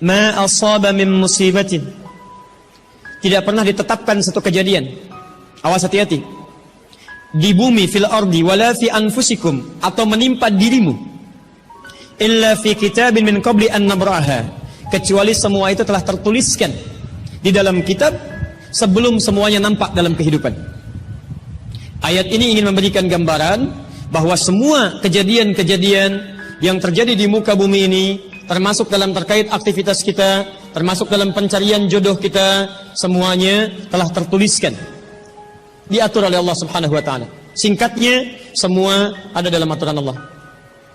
ma asaba min musibatin. Tidak pernah ditetapkan satu kejadian. Awas, hati-hati. Di bumi, fil ardi, wala fi anfusikum, atau menimpa dirimu, illa fi kitabin min qabli an nabraha, kecuali semua itu telah tertuliskan di dalam kitab sebelum semuanya nampak dalam kehidupan. Ayat ini ingin memberikan gambaran bahwa semua kejadian-kejadian yang terjadi di muka bumi ini, termasuk dalam terkait aktivitas kita, termasuk dalam pencarian jodoh kita, semuanya telah tertuliskan, diatur oleh Allah Subhanahu wa taala. Singkatnya, semua ada dalam aturan Allah.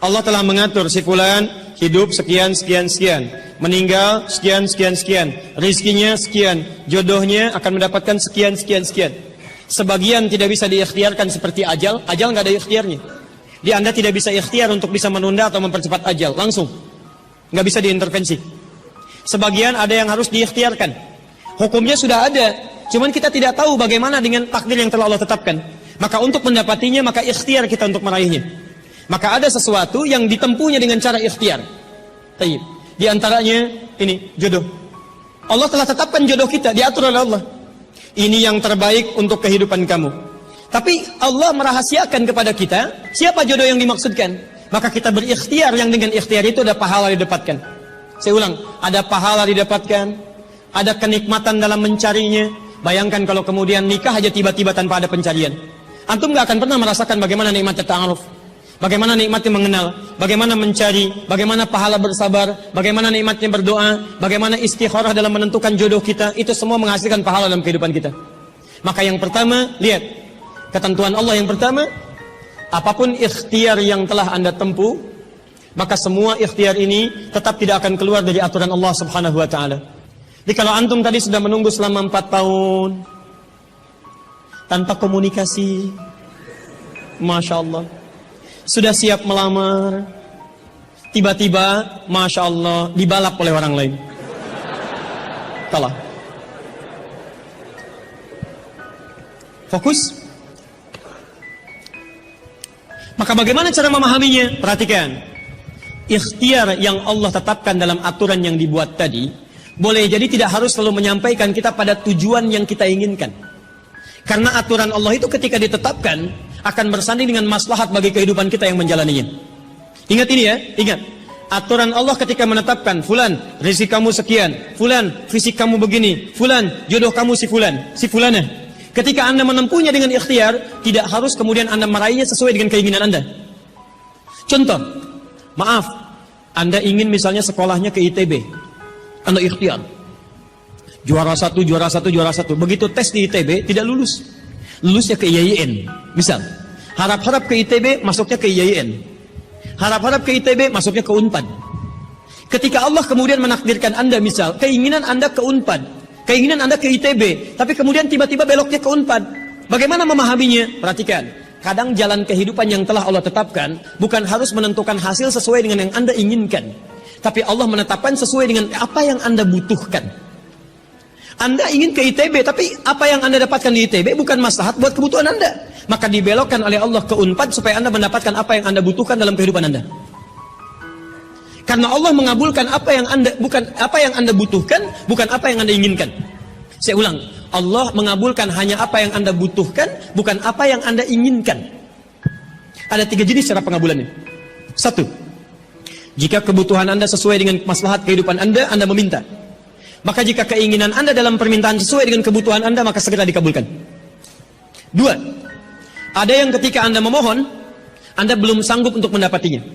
Allah telah mengatur si fulan hidup sekian sekian sekian, meninggal sekian sekian sekian, rizkinya sekian, jodohnya akan mendapatkan sekian sekian sekian. Sebagian tidak bisa diikhtiarkan seperti ajal nggak ada ikhtiarnya. Anda tidak bisa ikhtiar untuk bisa menunda atau mempercepat ajal, langsung nggak bisa diintervensi. Sebagian ada yang harus diikhtiarkan, hukumnya sudah ada, cuman kita tidak tahu bagaimana dengan takdir yang telah Allah tetapkan. Maka untuk mendapatinya, maka ikhtiar kita untuk meraihnya. Maka ada sesuatu yang ditempuhnya dengan cara ikhtiar. Tayyib. Di antaranya ini jodoh. Allah telah tetapkan jodoh kita, diatur oleh Allah. Ini yang terbaik untuk kehidupan kamu. Tapi Allah merahasiakan kepada kita siapa jodoh yang dimaksudkan. Maka kita berikhtiar, yang dengan ikhtiar itu ada pahala didapatkan. Saya ulang, ada pahala didapatkan, ada kenikmatan dalam mencarinya. Bayangkan kalau kemudian nikah aja tiba-tiba tanpa ada pencarian. Antum gak akan pernah merasakan bagaimana nikmatnya ta'aruf, bagaimana nikmatnya mengenal, bagaimana mencari, bagaimana pahala bersabar, bagaimana nikmatnya berdoa, bagaimana istikharah dalam menentukan jodoh kita. Itu semua menghasilkan pahala dalam kehidupan kita. Maka yang pertama, lihat ketentuan Allah yang pertama, apapun ikhtiar yang telah Anda tempuh, maka semua ikhtiar ini tetap tidak akan keluar dari aturan Allah Subhanahu wa taala. Jadi kalau antum tadi sudah menunggu selama 4 tahun tanpa komunikasi, Masya Allah, sudah siap melamar, tiba-tiba Masya Allah dibalap oleh orang lain, kalah. Fokus. Maka bagaimana cara memahaminya? Perhatikan, ikhtiar yang Allah tetapkan dalam aturan yang dibuat tadi, boleh jadi tidak harus selalu menyampaikan kita pada tujuan yang kita inginkan. Karena aturan Allah itu ketika ditetapkan akan bersanding dengan maslahat bagi kehidupan kita yang menjalaninya. Ingat ini ya, ingat. Aturan Allah ketika menetapkan, fulan rezeki kamu sekian, fulan fisik kamu begini, fulan jodoh kamu si fulan, si fulana. Ketika Anda menempuhnya dengan ikhtiar, tidak harus kemudian Anda meraihnya sesuai dengan keinginan Anda. Contoh, maaf, Anda ingin misalnya sekolahnya ke ITB, Anda ikhtiar, juara satu. Begitu tes di ITB tidak lulus, lulusnya ke IAIN. Misal, harap-harap ke ITB, masuknya ke IAIN. Harap-harap ke ITB, masuknya ke UNPAD. Ketika Allah kemudian menakdirkan Anda, misal keinginan Anda ke UNPAD, keinginan Anda ke ITB, tapi kemudian tiba-tiba beloknya ke UNPAD, bagaimana memahaminya? Perhatikan, kadang jalan kehidupan yang telah Allah tetapkan bukan harus menentukan hasil sesuai dengan yang Anda inginkan, tapi Allah menetapkan sesuai dengan apa yang Anda butuhkan. Anda ingin ke ITB, tapi apa yang Anda dapatkan di ITB bukan maslahat buat kebutuhan Anda, maka dibelokkan oleh Allah ke UNPAD supaya Anda mendapatkan apa yang Anda butuhkan dalam kehidupan Anda. Karena Allah mengabulkan apa yang Anda butuhkan, bukan apa yang Anda inginkan. Saya ulang, Allah mengabulkan hanya apa yang Anda butuhkan, bukan apa yang Anda inginkan. Ada 3 jenis cara pengabulannya. 1, jika kebutuhan Anda sesuai dengan maslahat kehidupan Anda meminta. Maka jika keinginan Anda dalam permintaan sesuai dengan kebutuhan Anda, maka segera dikabulkan. 2, ada yang ketika Anda memohon, Anda belum sanggup untuk mendapatinya.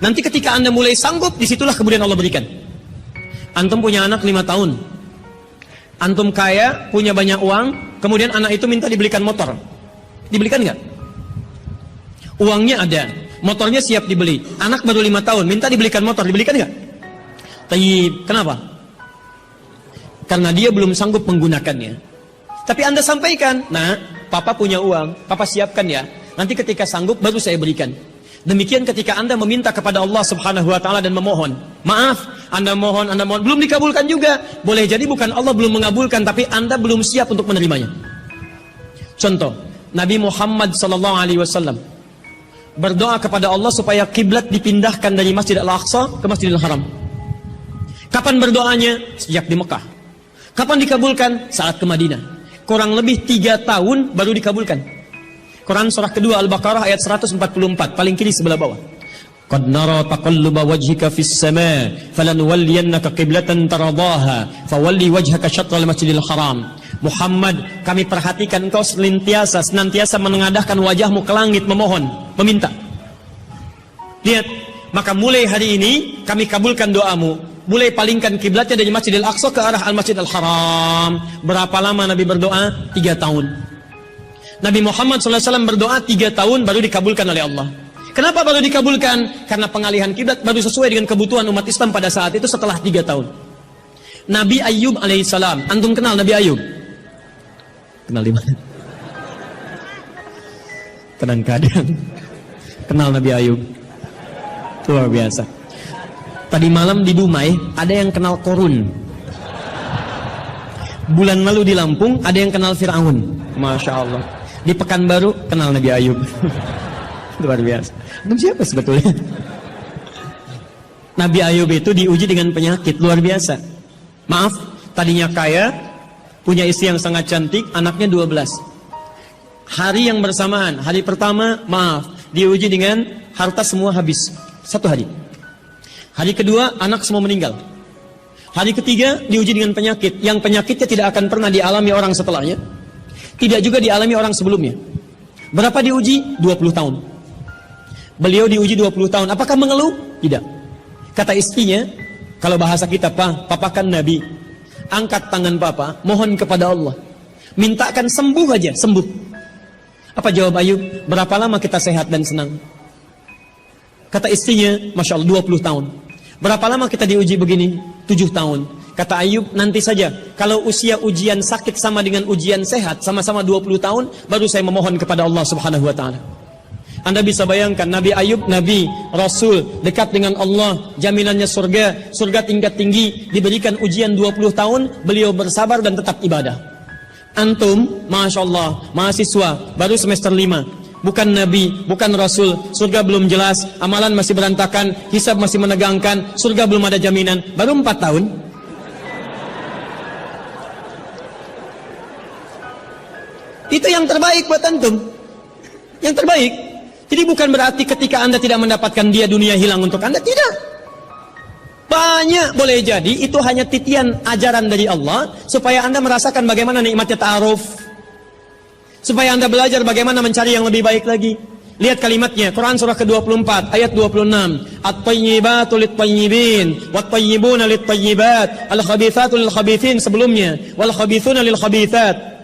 Nanti ketika Anda mulai sanggup, disitulah kemudian Allah berikan. Antum punya anak 5 tahun, antum kaya, punya banyak uang, kemudian anak itu minta dibelikan motor, dibelikan nggak? Uangnya ada, motornya siap dibeli, anak baru 5 tahun, minta dibelikan motor, dibelikan nggak? Tayyib, kenapa? Karena dia belum sanggup menggunakannya. Tapi Anda sampaikan, nah, papa punya uang, papa siapkan ya, nanti ketika sanggup baru saya berikan. Demikian ketika Anda meminta kepada Allah Subhanahu wa taala dan memohon. Maaf, Anda mohon, belum dikabulkan juga. Boleh jadi bukan Allah belum mengabulkan, tapi Anda belum siap untuk menerimanya. Contoh, Nabi Muhammad SAW berdoa kepada Allah supaya kiblat dipindahkan dari Masjid Al-Aqsa ke Masjidil Haram. Kapan berdoanya? Sejak di Mekah. Kapan dikabulkan? Saat ke Madinah. Kurang lebih 3 tahun baru dikabulkan. Quran surah kedua Al-Baqarah ayat 144, paling kiri sebelah bawah. Qad nara taqalluba wajhika fis sama falanuwalliyannaka qiblatan taradaha fawalli wajhaka syatral masjidil haram. Muhammad, kami perhatikan engkau senantiasa menengadahkan wajahmu ke langit memohon, meminta. Lihat, maka mulai hari ini kami kabulkan doamu. Mulai palingkan kiblatnya dari Masjidil Aqsa ke arah Al-Masjidil Haram. Berapa lama Nabi berdoa? 3 tahun. Nabi Muhammad SAW berdoa 3 tahun baru dikabulkan oleh Allah. Kenapa baru dikabulkan? Karena pengalihan kiblat baru sesuai dengan kebutuhan umat Islam pada saat itu setelah 3 tahun. Nabi Ayub alaihissalam. Antum kenal Nabi Ayub? Kenal di mana? Tenang keadaan. Kenal Nabi Ayub. Luar biasa. Tadi malam di Dumai ada yang kenal Korun. Bulan lalu di Lampung ada yang kenal Fir'aun. Masya Allah. Di Pekanbaru kenal Nabi Ayub. Luar biasa. Itu siapa sebetulnya? Nabi Ayub itu diuji dengan penyakit luar biasa. Maaf, tadinya kaya, punya istri yang sangat cantik, anaknya 12. Hari yang bersamaan, hari pertama, maaf, diuji dengan harta semua habis. 1 hari. Hari kedua, anak semua meninggal. Hari ketiga, diuji dengan penyakit. Yang penyakitnya tidak akan pernah dialami orang setelahnya. Tidak juga dialami orang sebelumnya. Berapa diuji? 20 tahun. Beliau diuji 20 tahun. Apakah mengeluh? Tidak. Kata istrinya, kalau bahasa kita, papa kan Nabi. Angkat tangan papa, mohon kepada Allah. Mintakan sembuh aja, sembuh. Apa jawab Ayub? Berapa lama kita sehat dan senang? Kata istrinya, Masya Allah, 20 tahun. Berapa lama kita diuji begini? 7 tahun. Kata Ayub, nanti saja. Kalau usia ujian sakit sama dengan ujian sehat, sama-sama 20 tahun, baru saya memohon kepada Allah Subhanahu wa Ta'ala. Anda bisa bayangkan Nabi Ayub, Nabi, Rasul, dekat dengan Allah, jaminannya surga, surga tingkat tinggi, diberikan ujian 20 tahun, beliau bersabar dan tetap ibadah. Antum, Masya Allah, mahasiswa, baru semester 5, bukan Nabi, bukan Rasul, surga belum jelas, amalan masih berantakan, hisab masih menegangkan, surga belum ada jaminan, baru 4 tahun. Itu yang terbaik buat antum. Yang terbaik. Jadi bukan berarti ketika Anda tidak mendapatkan dia, dunia hilang untuk Anda. Tidak. Banyak boleh jadi itu hanya titian ajaran dari Allah supaya Anda merasakan bagaimana nikmatnya ta'aruf. Supaya Anda belajar bagaimana mencari yang lebih baik lagi. Lihat kalimatnya, Quran surah ke-24 ayat 26. At-tayyibatu lit-tayyibin wat-tayyibuna lit-tayyibat al-khabithatu lil-khabithin sebelumnya wal khabithuna lil-khabithat.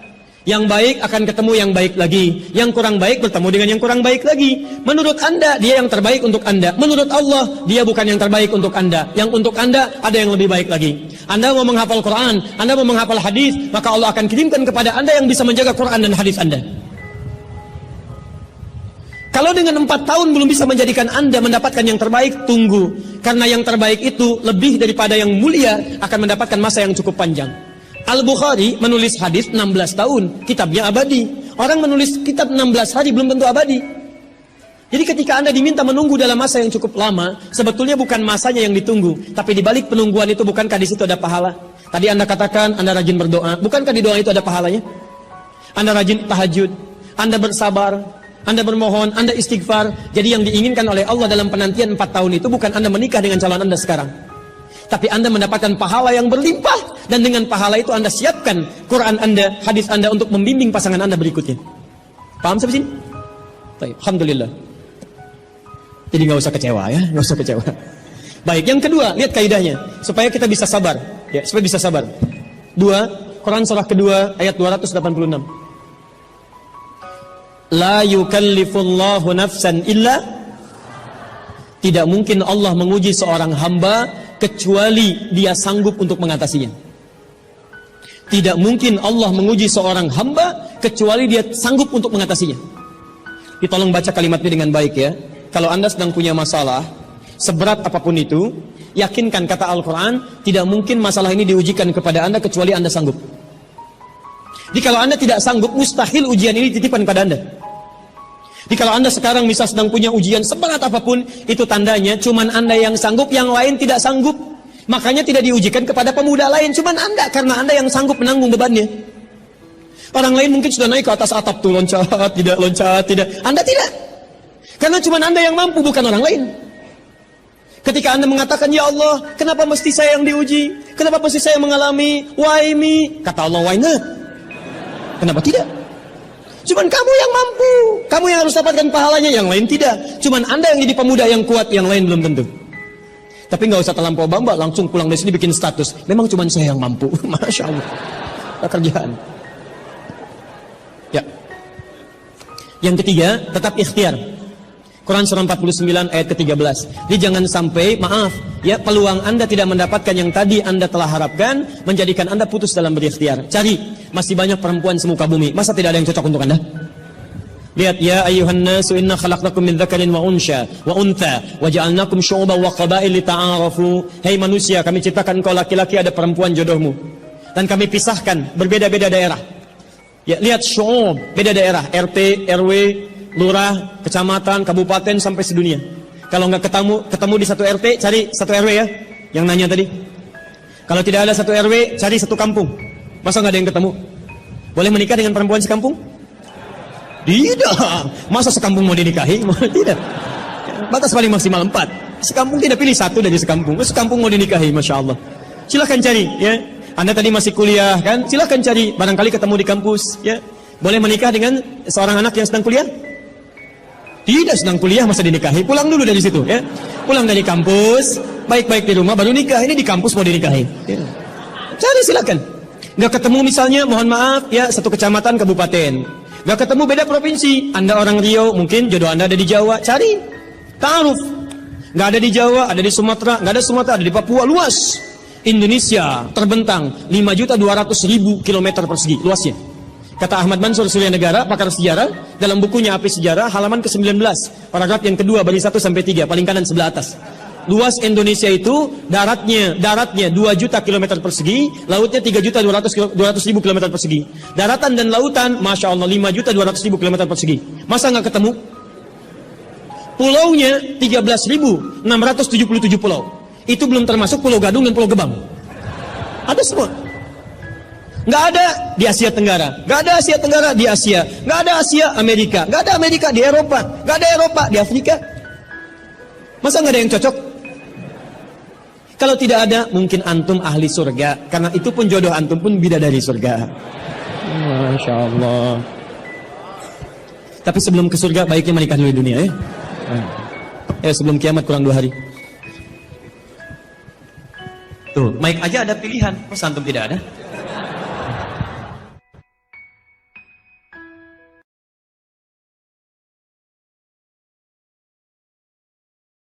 Yang baik akan ketemu yang baik lagi. Yang kurang baik bertemu dengan yang kurang baik lagi. Menurut Anda, dia yang terbaik untuk Anda. Menurut Allah, dia bukan yang terbaik untuk Anda. Yang untuk Anda, ada yang lebih baik lagi. Anda mau menghafal Quran, Anda mau menghafal hadis, maka Allah akan kirimkan kepada Anda yang bisa menjaga Quran dan hadis Anda. Kalau dengan 4 tahun belum bisa menjadikan Anda mendapatkan yang terbaik, tunggu. Karena yang terbaik itu lebih daripada yang mulia akan mendapatkan masa yang cukup panjang. Al-Bukhari menulis hadis 16 tahun, kitabnya abadi. Orang menulis kitab 16 hari belum tentu abadi. Jadi ketika Anda diminta menunggu dalam masa yang cukup lama, sebetulnya bukan masanya yang ditunggu, tapi di balik penungguan itu bukankah di situ ada pahala? Tadi Anda katakan Anda rajin berdoa, bukankah di doa itu ada pahalanya? Anda rajin tahajud, Anda bersabar, Anda bermohon, Anda istighfar. Jadi yang diinginkan oleh Allah dalam penantian 4 tahun itu bukan Anda menikah dengan calon Anda sekarang, tapi Anda mendapatkan pahala yang berlimpah. Dan dengan pahala itu Anda siapkan Quran Anda, hadis Anda untuk membimbing pasangan Anda berikutnya. Paham sampai sini? Baik, alhamdulillah. Jadi nggak usah kecewa ya, nggak usah kecewa. Baik, yang kedua, lihat kaidahnya supaya kita bisa sabar, ya, supaya bisa sabar. 2, Quran surah kedua ayat 286. La yukallifullahu nafsan illa. Tidak mungkin Allah menguji seorang hamba kecuali dia sanggup untuk mengatasinya. Tidak mungkin Allah menguji seorang hamba kecuali dia sanggup untuk mengatasinya. Tolong baca kalimatnya dengan baik ya. Kalau Anda sedang punya masalah, seberat apapun itu, yakinkan kata Al-Quran, tidak mungkin masalah ini diujikan kepada Anda kecuali Anda sanggup. Jadi kalau Anda tidak sanggup, mustahil ujian ini titipan pada Anda. Jadi kalau Anda sekarang misal sedang punya ujian seberat apapun, itu tandanya cuman Anda yang sanggup, yang lain tidak sanggup. Makanya tidak diujikan kepada pemuda lain, cuman Anda, karena Anda yang sanggup menanggung bebannya. Orang lain mungkin sudah naik ke atas atap tuh, loncat, tidak. Anda tidak. Karena cuman Anda yang mampu, bukan orang lain. Ketika Anda mengatakan, ya Allah, kenapa mesti saya yang diuji? Kenapa mesti saya mengalami? Why me? Kata Allah, why not? Kenapa tidak? Cuman kamu yang mampu. Kamu yang harus dapatkan pahalanya, yang lain tidak. Cuman Anda yang jadi pemuda yang kuat, yang lain belum tentu. Tapi nggak usah terlampau bamba, langsung pulang dari sini bikin status. Memang cuma saya yang mampu. Masya Allah. Pekerjaan. Ya. Yang ketiga, tetap ikhtiar. Quran surah 49 ayat ke-13. Jadi jangan sampai, maaf, ya, peluang Anda tidak mendapatkan yang tadi Anda telah harapkan, menjadikan Anda putus dalam berikhtiar. Cari, masih banyak perempuan semuka bumi. Masa tidak ada yang cocok untuk Anda? Lihat, ya ayuhan nasu inna khalaqnakum min dzakarin wa unsha wa untha wa ja'alnakum syu'uban wa qabail lita'arafu. Hei manusia, kami ciptakan engkau laki-laki, ada perempuan jodohmu. Dan kami pisahkan berbeda-beda daerah. Ya, lihat syu'ub, beda daerah, RT, RW, lurah, kecamatan, kabupaten sampai sedunia. Kalau nggak ketemu di satu RT, cari satu RW ya. Yang nanya tadi. Kalau tidak ada satu RW, cari satu kampung. Masa nggak ada yang ketemu? Boleh menikah dengan perempuan sekampung? Tidak. Masa sekampung mau dinikahi? Tidak. Batas paling maksimal 4. Sekampung tidak pilih satu dari sekampung. Sekampung mau dinikahi, Masya Allah. Silahkan cari, ya. Anda tadi masih kuliah, kan? Silahkan cari. Barangkali ketemu di kampus, ya. Boleh menikah dengan seorang anak yang sedang kuliah? Tidak sedang kuliah, masa dinikahi? Pulang dulu dari situ, ya. Pulang dari kampus, baik-baik di rumah, baru nikah. Ini di kampus mau dinikahi. Ya. Cari, silakan. Nggak ketemu misalnya, mohon maaf, ya, satu kecamatan, kabupaten. Gak ketemu, beda provinsi. Anda orang Riau, mungkin jodoh Anda ada di Jawa. Cari, ta'aruf. Gak ada di Jawa, ada di Sumatera. Gak ada Sumatera, ada di Papua. Luas. Indonesia terbentang 5.200.000 kilometer persegi luasnya. Kata Ahmad Mansur Suryanegara, pakar sejarah, dalam bukunya Api Sejarah, halaman ke-19, paragraf yang kedua, baris 1 sampai 3, paling kanan sebelah atas. Luas Indonesia itu daratnya 2 juta kilometer persegi, lautnya 3.200.000 kilometer persegi. Daratan dan lautan, Masya Allah, 5.200.000 kilometer persegi. Masa nggak ketemu? Pulaunya 13.677 pulau. Itu belum termasuk Pulau Gadung dan Pulau Gebang. Ada semua. Nggak ada di Asia Tenggara, nggak ada Asia Tenggara di Asia, nggak ada Asia Amerika, nggak ada Amerika di Eropa, nggak ada Eropa di Afrika. Masa nggak ada yang cocok? Kalau tidak ada, mungkin antum ahli surga. Karena itu pun jodoh antum pun bidadari surga. Masya Allah. Tapi sebelum ke surga, baiknya menikah dulu di dunia, ya. Ya, sebelum kiamat kurang 2 hari. Tuh, mic aja ada pilihan. Masa antum tidak ada?